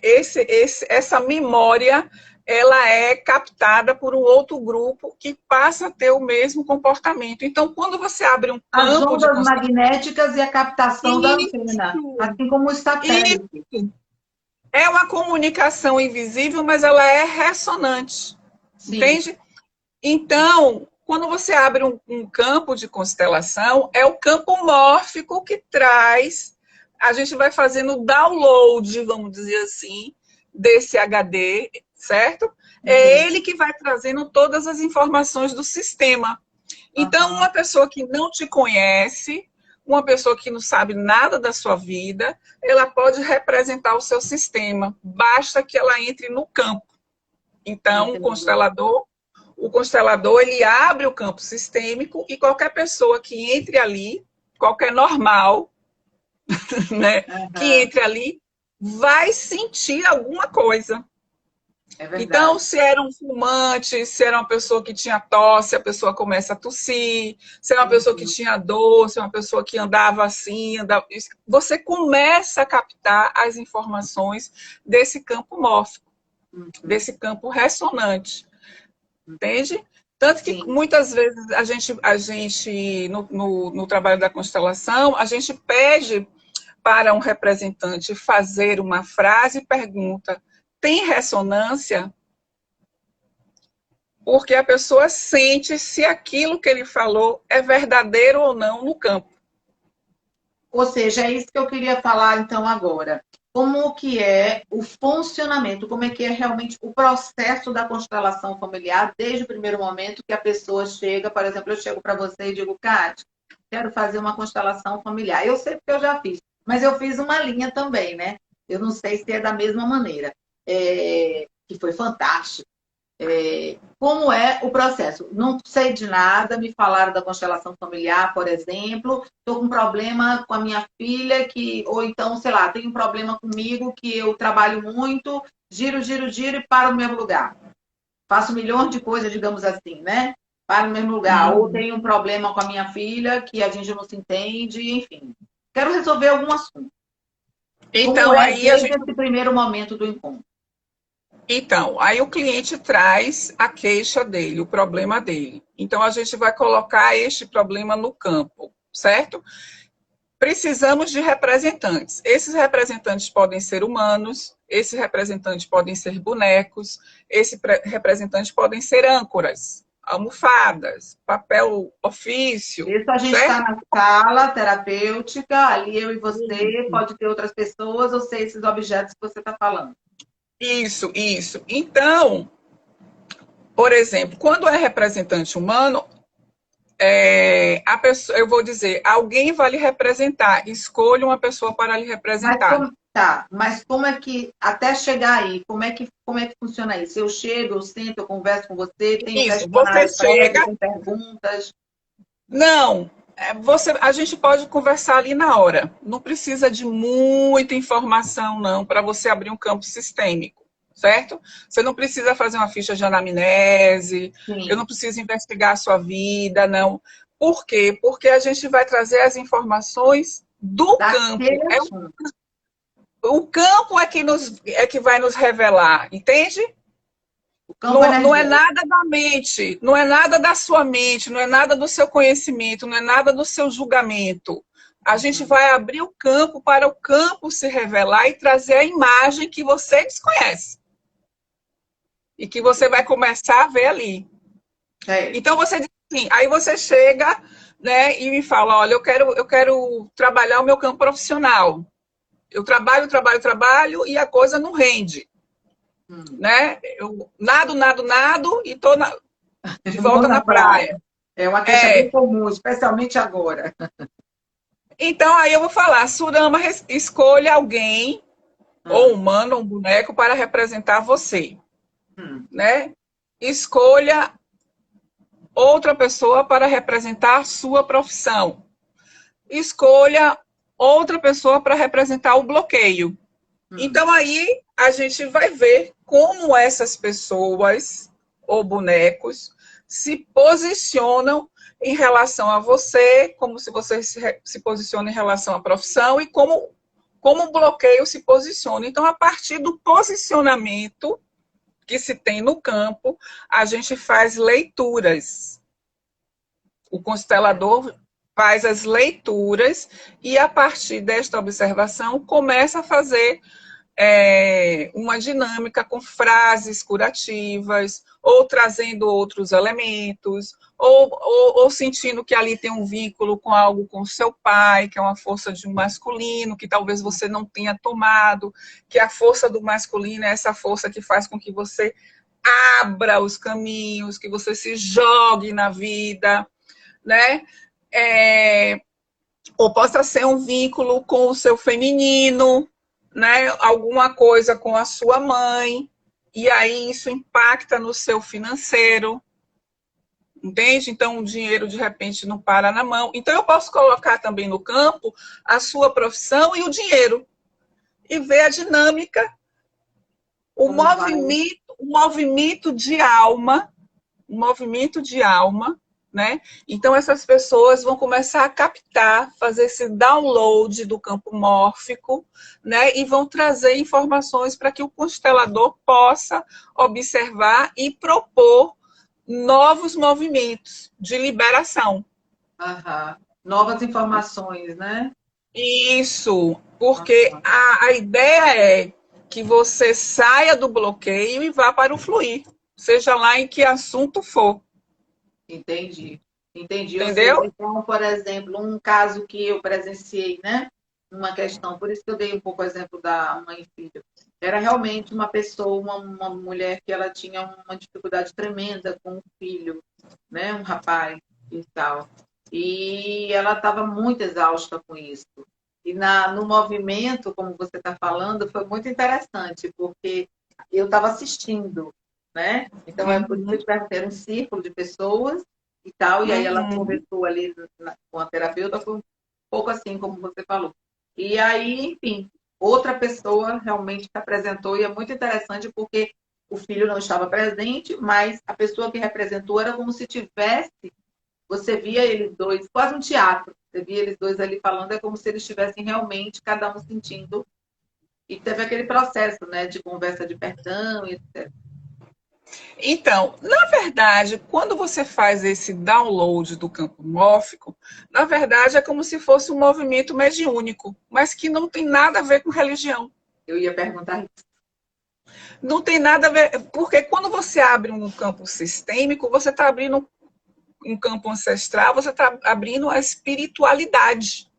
essa memória ela é captada por um outro grupo que passa a ter o mesmo comportamento. Então, quando você abre um As campo de ondas consciência, magnéticas e a captação da antena, isso, assim como o satélite. isso é uma comunicação invisível, mas ela é ressonante, Sim, entende? Então, quando você abre um campo de constelação, é o campo mórfico que traz. A gente vai fazendo download, vamos dizer assim, desse HD, certo? É entendi. ele que vai trazendo todas as informações do sistema. Então, Aham, uma pessoa que não te conhece, uma pessoa que não sabe nada da sua vida, ela pode representar o seu sistema. Basta que ela entre no campo. Então, entendi. o constelador ele abre o campo sistêmico e qualquer pessoa que entre ali, qualquer normal, né, que Aham, entre ali, vai sentir alguma coisa. é Então, verdade. se era um fumante, se era uma pessoa que tinha tosse, a pessoa começa a tossir, se era uma pessoa que Uhum, tinha dor, se era uma pessoa que andava assim, você começa a captar as informações desse campo mórfico, uhum, desse campo ressonante. Entende? Tanto que sim. muitas vezes a gente no trabalho da constelação, a gente pede para um representante fazer uma frase e pergunta: tem ressonância? Porque a pessoa sente se aquilo que ele falou é verdadeiro ou não no campo. Ou seja, é isso que eu queria falar então agora. como que é o funcionamento, como é que é realmente o processo da constelação familiar, desde o primeiro momento que a pessoa chega, por exemplo, eu chego para você e digo, Kátia, quero fazer uma constelação familiar. Eu sei porque eu já fiz, mas eu fiz uma linha também, né? Eu não sei se é da mesma maneira, que foi fantástico. Como é o processo? Não sei de nada, me falaram da constelação familiar, por exemplo, estou com um problema com a minha filha, ou então, sei lá, tenho um problema comigo que eu trabalho muito, giro, giro, giro e paro no mesmo lugar. Faço milhões de coisas, digamos assim, né? Paro no mesmo lugar. Ou Uhum. tenho um problema com a minha filha, que a gente não se entende, enfim. Quero resolver algum assunto. Como Então, é aí a desde gente esse primeiro momento do encontro? Então, aí o cliente traz a queixa dele, o problema dele. Então, a gente vai colocar este problema no campo, certo? Precisamos de representantes. Esses representantes podem ser humanos, esses representantes podem ser bonecos, esses representantes podem ser âncoras, almofadas, papel ofício, Isso a gente está certo? na sala terapêutica, ali eu e você, pode ter outras pessoas, ou ser esses objetos que você está falando. Isso, isso. Então, por exemplo, quando é representante humano, a pessoa, eu vou dizer, alguém vai lhe representar, escolha uma pessoa para lhe Mas representar. como, tá, mas como é que, até chegar aí, como é que funciona isso? Eu chego, eu sento, eu converso com você, tem um Isso, você questionário prévio, chega, com perguntas. não, a gente pode conversar ali na hora, não precisa de muita informação, não, para você abrir um campo sistêmico, certo? Você não precisa fazer uma ficha de anamnese, eu Sim, não preciso investigar a sua vida, não. Por quê? Porque a gente vai trazer as informações do campo. daquele assunto. O campo é que vai nos revelar, entende? O campo Não, não é energético. nada da mente, não é nada da sua mente, não é nada do seu conhecimento, não é nada do seu julgamento. A gente vai abrir o campo para o campo se revelar e trazer a imagem que você desconhece e que você vai começar a ver ali. Então Certo. você diz assim, aí você chega, né, e me fala, olha, eu quero trabalhar o meu campo profissional. Eu trabalho, trabalho, trabalho e a coisa não rende. Hum. Né? Eu nado, nado, nado e tô de Vou volta na na praia. praia. É uma queixa bem É, comum, especialmente agora. então aí eu vou falar, Surama, escolha alguém, ou um Hum. humano, ou um boneco, para representar você. Hum. Né? Escolha outra pessoa para representar sua profissão. Escolha outra pessoa para representar o bloqueio. Hum. Então aí a gente vai ver como essas pessoas ou bonecos se posicionam em relação a você, como se você se posiciona em relação à profissão e como o bloqueio se posiciona. Então, a partir do posicionamento que se tem no campo, a gente faz leituras. O constelador faz as leituras e, a partir desta observação, começa a fazer uma dinâmica com frases curativas, ou trazendo outros elementos, ou sentindo que ali tem um vínculo com algo com seu pai, que é uma força de um masculino, que talvez você não tenha tomado, que a força do masculino é essa força que faz com que você abra os caminhos, que você se jogue na vida, né? É, ou possa ser um vínculo com o seu feminino, né? Alguma coisa com a sua mãe, e aí isso impacta no seu financeiro, entende? Então o dinheiro de repente não para na mão. Então eu posso colocar também no campo a sua profissão e o dinheiro e ver a dinâmica, Como vai? o movimento de alma, o movimento de alma, né? Então essas pessoas vão começar a captar, fazer esse download do campo mórfico, né? E vão trazer informações para que o constelador possa observar e propor novos movimentos de liberação. Aham. Novas informações, né? Isso, porque a ideia é que você saia do bloqueio e vá para o fluir, seja lá em que assunto for. Entendi. Entendi. Ou seja, Entendeu? então, por exemplo, um caso que eu presenciei, né? uma questão, por isso que eu dei um pouco o exemplo da mãe e filho. Era realmente uma pessoa, uma mulher que ela tinha uma dificuldade tremenda com o filho, né? Um rapaz e tal. E ela estava muito exausta com isso. E no movimento, como você está falando, foi muito interessante, porque eu estava assistindo, né? Então, é por isso que eu te perguntei, era um círculo de pessoas e tal, e aí ela Uhum. conversou ali com a terapeuta, foi um pouco assim, como você falou. E aí, enfim, outra pessoa realmente se apresentou, e é muito interessante porque o filho não estava presente, mas a pessoa que representou era como se tivesse, você via eles dois, quase um teatro, você via eles dois ali falando, é como se eles estivessem realmente, cada um sentindo, e teve aquele processo, né, de conversa de perdão, e etc. Então, na verdade, quando você faz esse download do campo mórfico, na verdade é como se fosse um movimento mediúnico, mas que não tem nada a ver com religião. Eu ia perguntar isso. Não tem nada a ver, porque quando você abre um campo sistêmico, você está abrindo um campo ancestral, você está abrindo a espiritualidade.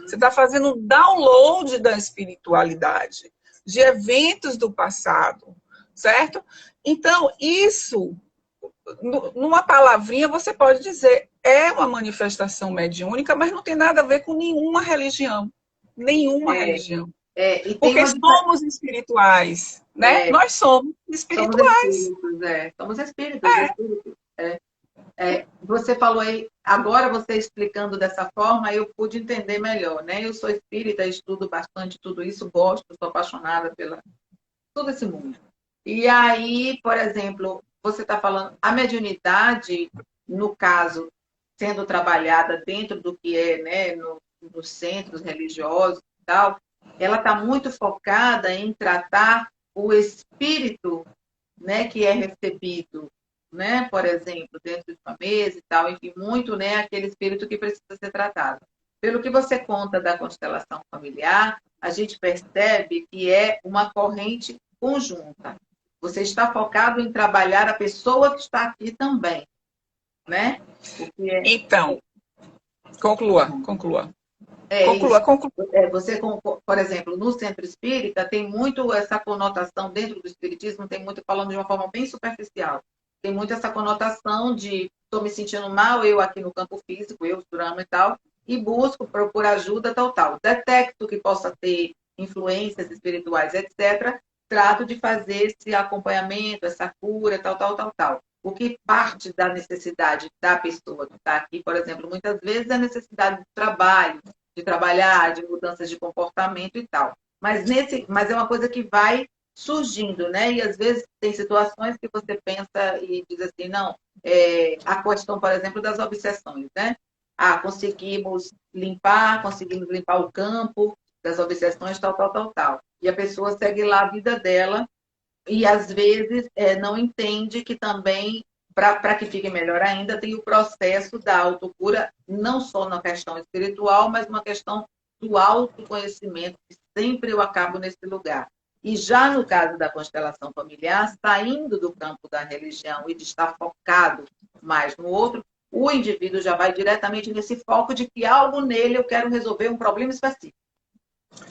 Você está fazendo um download da espiritualidade, de eventos do passado, certo? Então, isso, numa palavrinha, você pode dizer, é uma manifestação mediúnica, mas não tem nada a ver com nenhuma religião. Nenhuma É, religião. e tem Porque uma somos espirituais, né? é, Nós somos somos espirituais. espíritos, somos espíritos, espíritos. Você falou aí, agora você explicando dessa forma, eu pude entender melhor, né? Eu sou espírita, estudo bastante tudo isso, gosto, sou apaixonada pela todo esse mundo. E aí, por exemplo, você está falando, a mediunidade, no caso, sendo trabalhada dentro do que é, né, nos centros religiosos e tal, ela está muito focada em tratar o espírito, né, que é recebido, né, por exemplo, dentro de uma mesa e tal, enfim, muito, né, aquele espírito que precisa ser tratado. Pelo que você conta da constelação familiar, a gente percebe que é uma corrente conjunta. Você está focado em trabalhar a pessoa que está aqui também, né? O que é, Então, conclua, conclua. é Conclua, isso. conclua. Você, por exemplo, no centro espírita, tem muito essa conotação, dentro do espiritismo, tem muito, falando de uma forma bem superficial, tem muito essa conotação de estou me sentindo mal, eu aqui no campo físico, eu, Surama e tal, e busco, procuro ajuda, tal, tal. Detecto que possa ter influências espirituais, etc., trato de fazer esse acompanhamento, essa cura, tal, tal, tal, tal. O que parte da necessidade da pessoa que está aqui, por exemplo, muitas vezes é a necessidade de trabalho, de trabalhar, de mudanças de comportamento e tal. Mas é uma coisa que vai surgindo, né? E às vezes tem situações que você pensa e diz assim, não, a questão, por exemplo, das obsessões, né? Ah, conseguimos limpar o campo das obsessões, tal, tal, tal, tal. E a pessoa segue lá a vida dela e às vezes não entende que também, para que fique melhor ainda, tem o processo da autocura, não só na questão espiritual, mas uma questão do autoconhecimento, que sempre eu acabo nesse lugar. E já no caso da constelação familiar, saindo do campo da religião e de estar focado mais no outro, o indivíduo já vai diretamente nesse foco de que algo nele eu quero resolver um problema específico.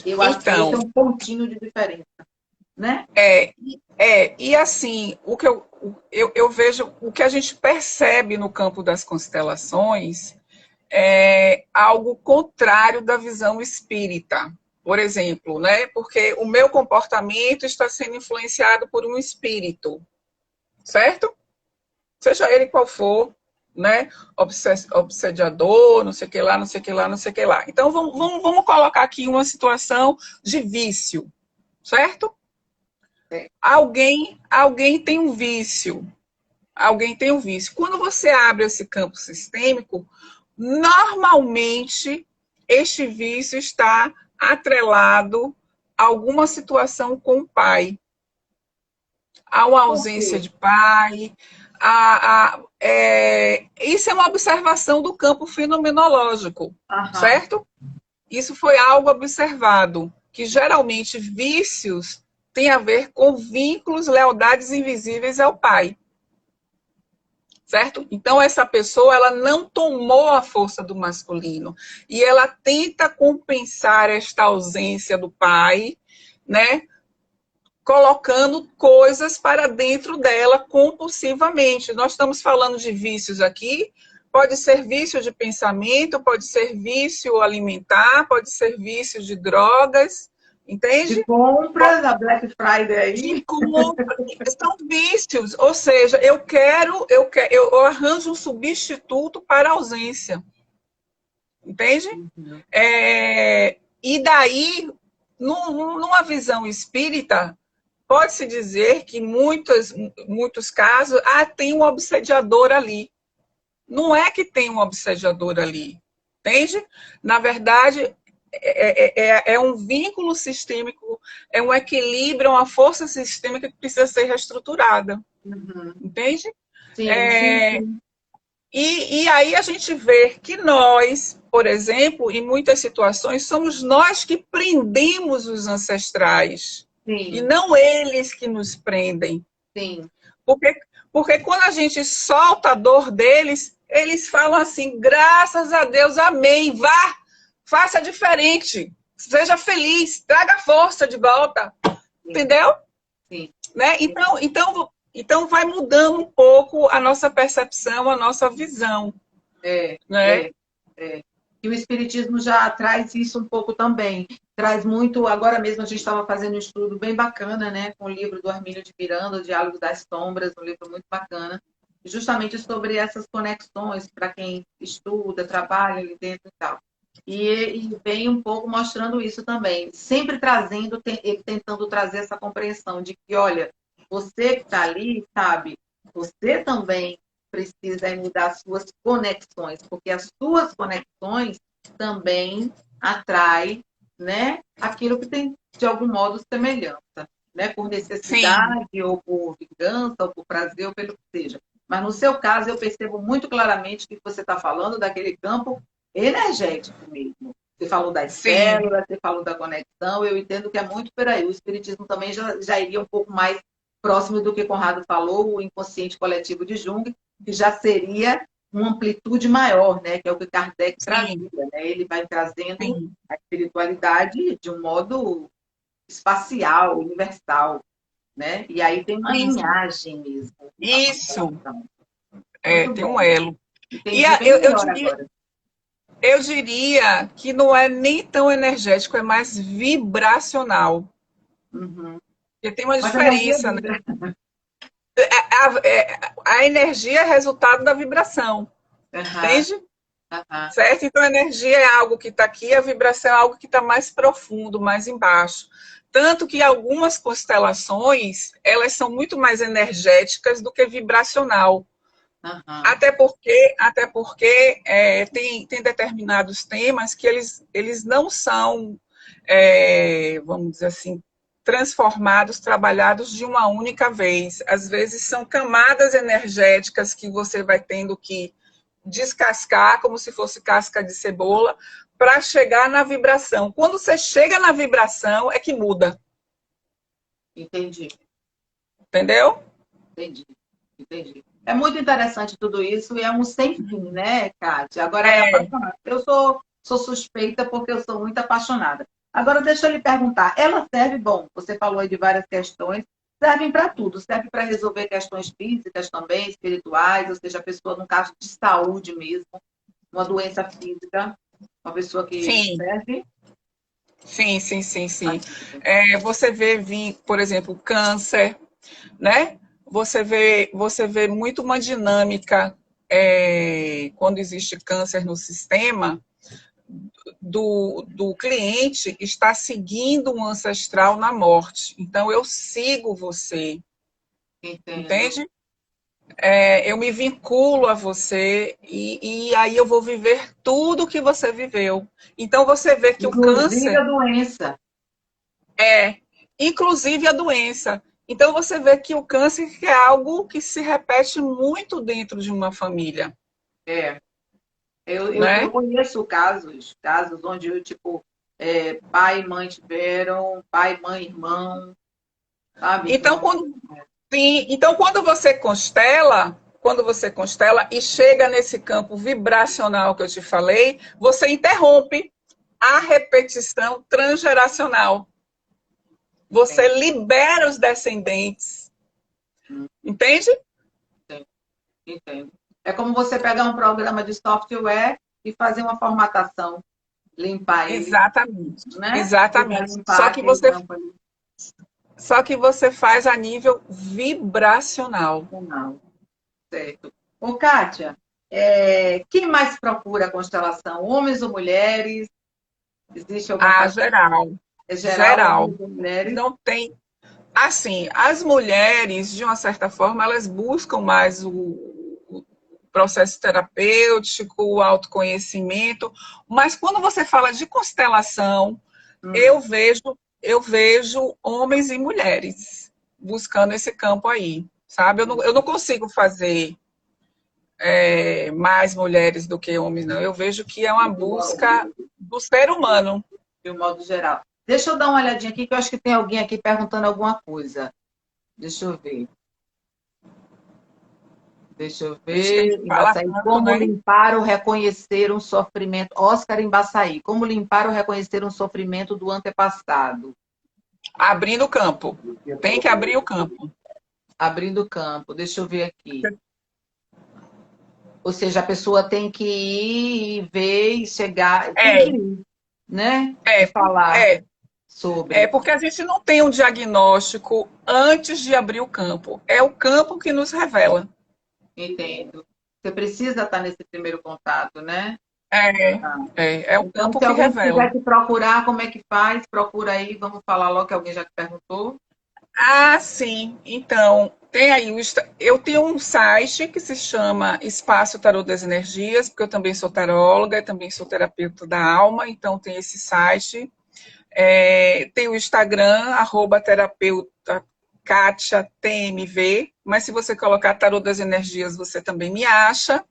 Eu acho que esse Então, é um pontinho de diferença, né? e assim, eu vejo, o que a gente percebe no campo das constelações é algo contrário da visão espírita. Por exemplo, né? Porque o meu comportamento está sendo influenciado por um espírito, certo? Seja ele qual for, né? Obsediador, não sei o que lá, não sei o que lá, não sei o que lá. Então, vamos colocar aqui uma situação de vício, certo? É. Alguém tem um vício. Alguém tem um vício. Quando você abre esse campo sistêmico, normalmente este vício está atrelado a alguma situação com o pai. Há uma Por ausência quê? de pai. Isso é uma observação do campo fenomenológico, Aham. certo? Isso foi algo observado, que geralmente vícios têm a ver com vínculos, lealdades invisíveis ao pai. certo? Então, essa pessoa, ela não tomou a força do masculino. E ela tenta compensar esta ausência do pai, né? Colocando coisas para dentro dela compulsivamente. Nós estamos falando de vícios aqui, pode ser vício de pensamento, pode ser vício alimentar, pode ser vício de drogas, entende? De compras, a Black Friday De aí. compra, são vícios, ou seja, eu arranjo um substituto para a ausência, entende? Uhum. E daí, numa visão espírita, pode-se dizer que muitos casos, tem um obsediador ali. Não é que tem um obsediador ali, entende? Na verdade, é um vínculo sistêmico, é um equilíbrio, é uma força sistêmica que precisa ser reestruturada, Uhum. entende? Sim, sim, sim. E aí a gente vê que nós, por exemplo, em muitas situações, somos nós que prendemos os ancestrais, e Sim, não eles que nos prendem. sim. Porque, porque quando a gente solta a dor deles, eles falam assim, graças a Deus, amém, vá, faça diferente, seja feliz, traga força de volta, Sim, entendeu? sim. Né? Então vai mudando um pouco a nossa percepção, a nossa visão, É, né? é, é. E o Espiritismo já traz isso um pouco também. Traz muito. Agora mesmo a gente estava fazendo um estudo bem bacana, né, com o livro do Armínio de Miranda, O Diálogo das Sombras, um livro muito bacana, justamente sobre essas conexões para quem estuda, trabalha ali dentro e tal. E vem um pouco mostrando isso também, sempre trazendo, tentando trazer essa compreensão de que, olha, você que está ali, sabe, você também precisa mudar as suas conexões, porque as suas conexões também atraem, né, aquilo que tem de algum modo semelhança, né, por Sim, necessidade ou por vingança ou por prazer ou pelo que seja. Mas no seu caso eu percebo muito claramente que você está falando daquele campo energético mesmo. Você falou das sim, células, você falou da conexão, eu entendo que é muito por aí. O espiritismo também já iria um pouco mais próximo do que Conrado falou, o inconsciente coletivo de Jung, que já seria uma amplitude maior, né? Que é o que Kardec trazia. sim, Né? Ele vai trazendo sim. a espiritualidade de um modo espacial, universal. Né? E aí tem uma Isso, linhagem mesmo, uma isso, relação. Muito tem um bom. elo. E Entendi bem melhor agora. eu diria que não é nem tão energético, é mais vibracional. Uhum. Porque tem uma Mas a energia diferença, né? vibra. A energia é resultado da vibração, Aham, entende? aham, Certo? Então, a energia é algo que está aqui, a vibração é algo que está mais profundo, mais embaixo. Tanto que algumas constelações, elas são muito mais energéticas do que vibracional. aham. Até porque tem determinados temas que eles não são, vamos dizer assim, transformados, trabalhados de uma única vez. Às vezes são camadas energéticas que você vai tendo que descascar, como se fosse casca de cebola, para chegar na vibração. Quando você chega na vibração, é que muda, Entendi, entendeu? entendi, entendi. É muito interessante tudo isso e é um sem fim, né, Kátia? Agora é É, apaixonante. Eu sou suspeita porque eu sou muito apaixonada. Agora, deixa eu lhe perguntar, ela serve, bom, você falou aí de várias questões, servem para tudo, serve para resolver questões físicas também, espirituais, ou seja, a pessoa, no caso de saúde mesmo, uma doença física, uma pessoa que sim, serve, sim. ajuda. Você vê vir, por exemplo, câncer, né? Você vê muito uma dinâmica quando existe câncer no sistema do cliente está seguindo um ancestral na morte. Então, eu sigo você, Entendo. entende? Eu me vinculo a você e aí eu vou viver tudo que você viveu. Então, você vê que o Inclusive câncer a doença. é, inclusive a doença. Então, você vê que o câncer é algo que se repete muito dentro de uma família, É. Eu né? conheço casos onde eu, tipo, pai e mãe tiveram, pai, mãe, irmão, sabe? Que Então, não. quando, sim, então, quando você constela, quando você constela e chega nesse campo vibracional que eu te falei, você interrompe a repetição transgeracional. Você libera os descendentes. Entende? Entendo. É como você pegar um programa de software e fazer uma formatação, limpar ele, Exatamente. né? Você vai Exatamente. limpar aquele campo ali. Só que você faz a nível vibracional. Não, certo. Ô, Kátia, quem mais procura a constelação? Homens ou mulheres? Existe alguma Geral. É geral, Geral. homens ou mulheres? Não tem. Assim, as mulheres, de uma certa forma, elas buscam mais o processo terapêutico, o autoconhecimento, mas quando você fala de constelação, eu vejo homens e mulheres buscando esse campo aí, sabe? Eu não consigo fazer mais mulheres do que homens, não. Eu vejo que é uma busca do ser humano. De um modo geral. Deixa eu dar uma olhadinha aqui, que eu acho que tem alguém aqui perguntando alguma coisa. Deixa eu ver. Embaçaí. Como Né? limpar ou reconhecer um sofrimento? Oscar Embaçaí. Como limpar ou reconhecer um sofrimento do antepassado? Abrindo o campo. Tem que abrir o campo. Abrindo o campo. Deixa eu ver aqui. Ou seja, a pessoa tem que ir, ver e chegar. Tem que ir, né? Falar sobre. Porque a gente não tem um diagnóstico antes de abrir o campo. É o campo que nos revela. Entendo. Você precisa estar nesse primeiro contato, né? É o Então, campo se que alguém revela. quiser te procurar, como é que faz? Procura aí, vamos falar logo que alguém já te perguntou. Sim. Então, tem aí eu tenho um site que se chama Espaço Tarô das Energias, porque eu também sou taróloga, também sou terapeuta da alma, então tem esse site. Tem o Instagram, @terapeuta Kátia TMV, mas se você colocar Tarô das Energias, você também me acha.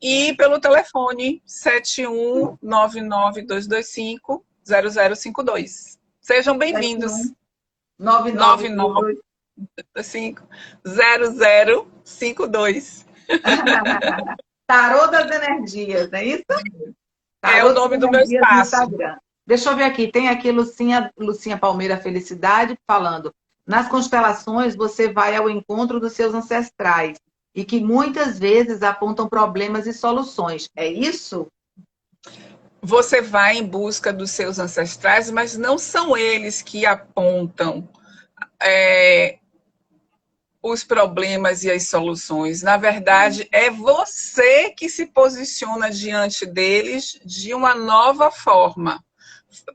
E pelo telefone 71992250052. Sejam bem-vindos. 99250052. Tarô das Energias, não é isso? É o nome do meu espaço. No Instagram. Deixa eu ver aqui, tem aqui Lucinha Palmeira Felicidade falando. Nas constelações, você vai ao encontro dos seus ancestrais e que muitas vezes apontam problemas e soluções. É isso? Você vai em busca dos seus ancestrais, mas não são eles que apontam os problemas e as soluções. Na verdade, é você que se posiciona diante deles de uma nova forma.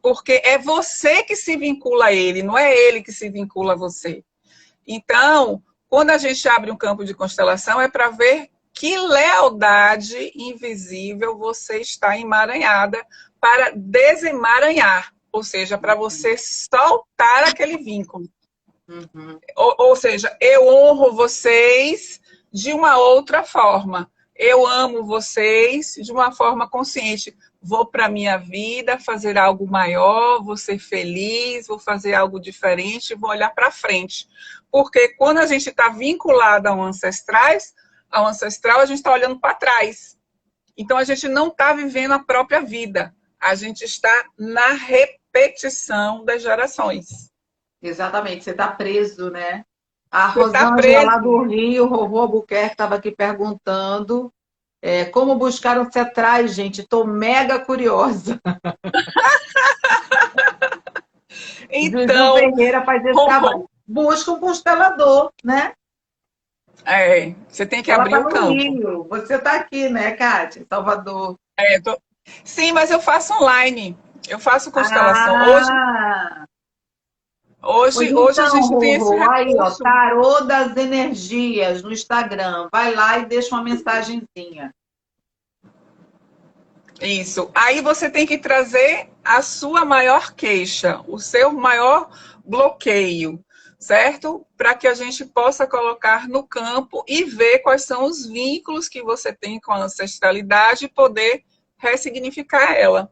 Porque é você que se vincula a ele, não é ele que se vincula a você. Então, quando a gente abre um campo de constelação, é para ver que lealdade invisível você está emaranhada para desemaranhar, ou seja, para você soltar aquele vínculo. Uhum. Ou seja, eu honro vocês de uma outra forma. Eu amo vocês de uma forma consciente. Vou para a minha vida fazer algo maior, vou ser feliz, vou fazer algo diferente, vou olhar para frente. Porque quando a gente está vinculado ao ancestral, a gente está olhando para trás. Então a gente não está vivendo a própria vida. A gente está na repetição das gerações. Exatamente, você está preso, né? A Você está Rosângela lá preso. do Rio, Rorô Albuquerque, estava aqui perguntando como buscar ancestrais, gente. Estou mega curiosa. Então, Juju Ferreira faz esse trabalho. Busca um constelador, né? Você tem que Ela abrir está o no campo. Rio. Você está aqui, né, Kátia? Em Salvador. Sim, mas eu faço online. Eu faço constelação. Ah! Pois Hoje a então, gente tem esse Rorô, aí, ó, recurso. Tarô das Energias no Instagram. Vai lá e deixa uma mensagenzinha. Isso. Aí você tem que trazer a sua maior queixa, o seu maior bloqueio, certo? Para que a gente possa colocar no campo e ver quais são os vínculos que você tem com a ancestralidade e poder ressignificar ela.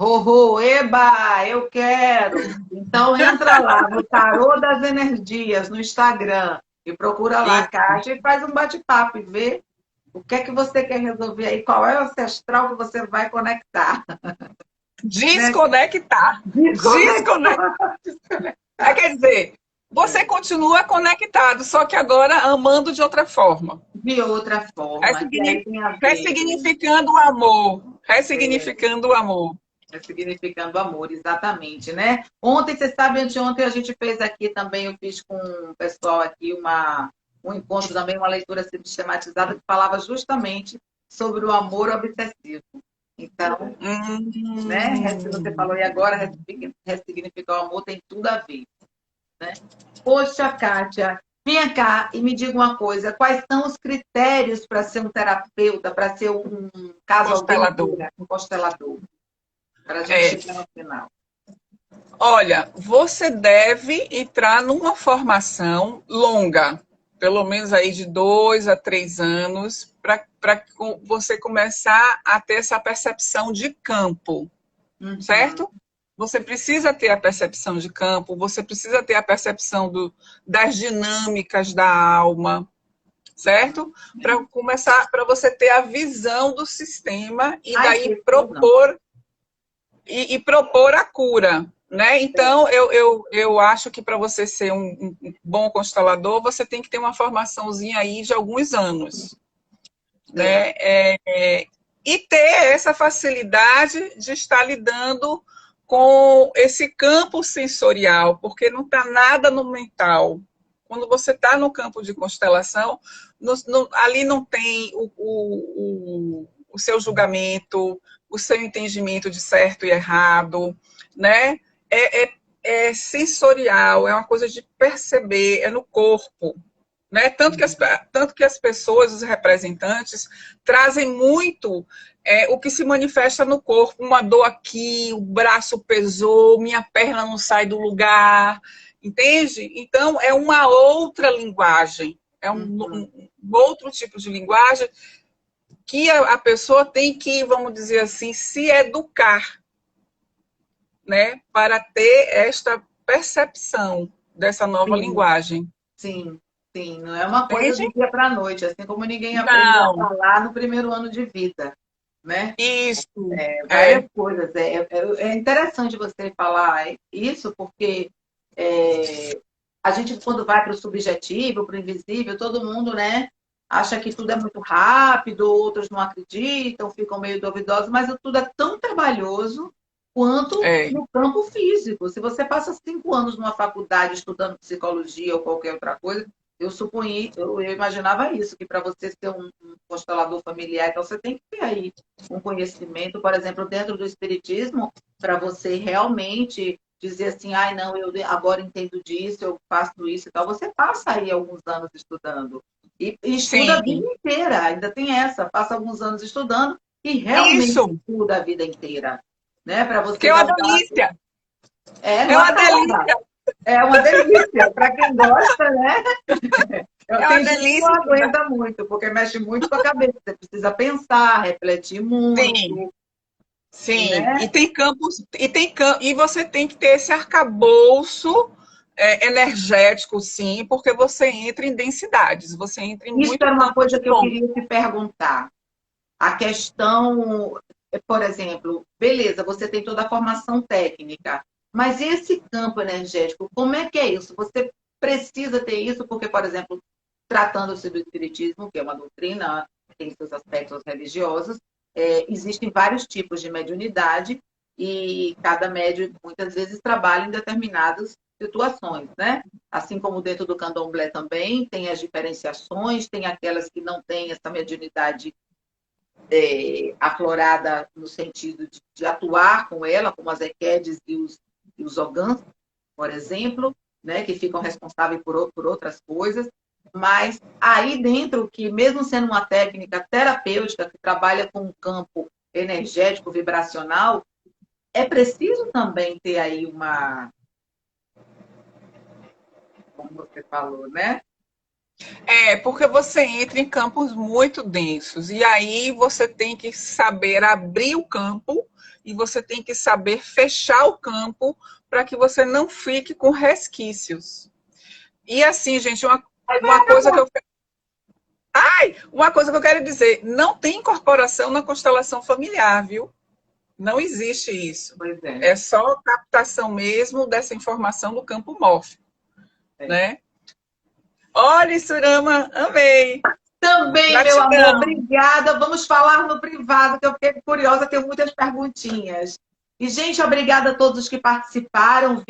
Rorô, eba, eu quero. Então entra lá no Tarô das Energias no Instagram E procura lá a Kátia e faz um bate-papo e vê o que é que você quer resolver aí, qual é o ancestral que você vai conectar. Né? Desconectar. Desconectar. Desconectar. Quer dizer, você continua conectado, só que agora amando de outra forma. De outra forma, que aí tem a ver. Ressignificando o amor. É, Ressignificando o amor. significando amor, exatamente, né? Ontem, você sabe, anteontem a gente fez aqui também, eu fiz com o pessoal aqui um encontro também, uma leitura sistematizada que falava justamente sobre o amor obsessivo. Então, né? Se você falou e agora ressignificar o amor tem tudo a ver, né? Poxa, Kátia, venha cá e me diga uma coisa: quais são os critérios para ser um terapeuta, para ser um caso alguém Constelador. queira, um constelador, para a gente É, chegar no final? olha, você deve entrar numa formação longa, pelo menos aí de 2 a 3 anos, para você começar a ter essa percepção de campo, Uhum. certo? Você precisa ter a percepção de campo, você precisa ter a percepção das dinâmicas da alma, certo? Para começar, para você ter a visão do sistema e Ai, daí que não. propor a cura, né? Então, eu acho que para você ser um bom constelador, você tem que ter uma formaçãozinha aí de alguns anos, né? E ter essa facilidade de estar lidando com esse campo sensorial, porque não está nada no mental. Quando você está no campo de constelação, ali não tem o seu julgamento, o seu entendimento de certo e errado, né? É sensorial, é uma coisa de perceber, é no corpo. Né? Tanto que as pessoas, os representantes, trazem muito o que se manifesta no corpo. Uma dor aqui, o braço pesou, minha perna não sai do lugar, entende? Então, é uma outra linguagem, é um outro tipo de linguagem que a pessoa tem que, vamos dizer assim, se educar, né? Para ter esta percepção dessa nova Sim, linguagem. sim, sim. Não é uma coisa Entende? do dia para a noite, assim como ninguém aprende a Não, falar no primeiro ano de vida, né? isso. Várias coisas. É interessante você falar isso, porque a gente, quando vai para o subjetivo, para o invisível, todo mundo, né, acha que tudo é muito rápido, outros não acreditam, ficam meio duvidosos, mas tudo é tão trabalhoso quanto É, no campo físico. Se você passa 5 anos numa faculdade estudando psicologia ou qualquer outra coisa, eu imaginava isso, que para você ser um constelador familiar, então você tem que ter aí um conhecimento, por exemplo, dentro do espiritismo, para você realmente dizer assim, ai, não, eu agora entendo disso, eu faço isso e tal. Você passa aí alguns anos estudando. E estuda a vida sim. inteira, ainda tem essa, passa alguns anos estudando e realmente Isso, estuda a vida inteira. Né? Para que você é uma voltar. delícia. Não É uma acaba. delícia. É uma delícia. Para quem gosta, né? É uma Tem gente que não delícia. aguenta muito, porque mexe muito com a cabeça. Você precisa pensar, refletir Sim, muito, sim. né? E você tem que ter esse arcabouço energético, sim, porque você entra em densidades, você entra em Isso muito era uma campo coisa de que eu som. queria te perguntar. A questão, por exemplo, beleza, você tem toda a formação técnica, mas esse campo energético, como é que é isso? Você precisa ter isso porque, por exemplo, tratando-se do espiritismo, que é uma doutrina, tem seus aspectos religiosos, existem vários tipos de mediunidade e cada médium muitas vezes trabalha em determinadas situações, né? Assim como dentro do candomblé também tem as diferenciações, tem aquelas que não têm essa mediunidade aflorada no sentido de atuar com ela, como as equedes e os ogãs, por exemplo, né, que ficam responsáveis por outras coisas. Mas aí dentro, que mesmo sendo uma técnica terapêutica que trabalha com um campo energético, vibracional, é preciso também ter aí como você falou, né? Porque você entra em campos muito densos, e aí você tem que saber abrir o campo e você tem que saber fechar o campo para que você não fique com resquícios. E assim, gente, Uma coisa que eu uma coisa que eu quero dizer, não tem incorporação na constelação familiar, viu? Não existe isso. Pois é. É só captação mesmo dessa informação do campo mórfico, né? Olha, Surama, amei. Também, Gratidão. meu amor, obrigada. Vamos falar no privado, que eu fiquei curiosa, tenho muitas perguntinhas. E, gente, obrigada a todos que participaram.